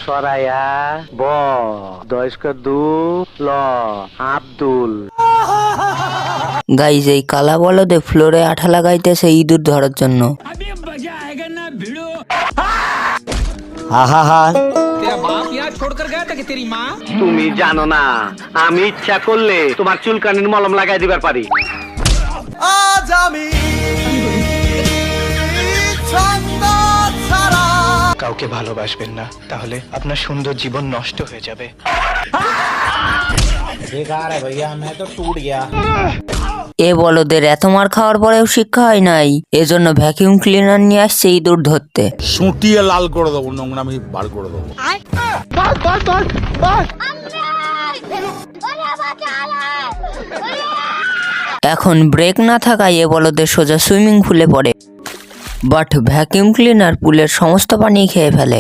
সরাইয়া ব দয়স্কর দু ল আব্দুল। গাইজ এই কালা বলদে ফ্লোরে আঠা লাগাইতেছে ইঁদুর ধরার জন্য। তুমি জানো না আমি ইচ্ছা করলে তোমার চুলকানির মলম লাগাই দিবার পারি। আজ আমি কাউকে ভালোবাসবেন না, তাহলে আপনার সুন্দর জীবন নষ্ট হয়ে যাবে। এ বলদের এত মার খাওয়ার পরেও শিক্ষা হয় নাই, এজন্য ভ্যাকিউম ক্লিনার নিয়ে আসছে ইঁদুর ধরতে। সুটিয়ে লাল করে দেবো, নোংরামি বার করে দেবো। এখন ব্রেক না থাকায় এ বলদের সোজা সুইমিং পুলে পড়ে, বাট ভ্যাকিউম ক্লিনার পুলের সমস্ত পানি খেয়ে ফেলে।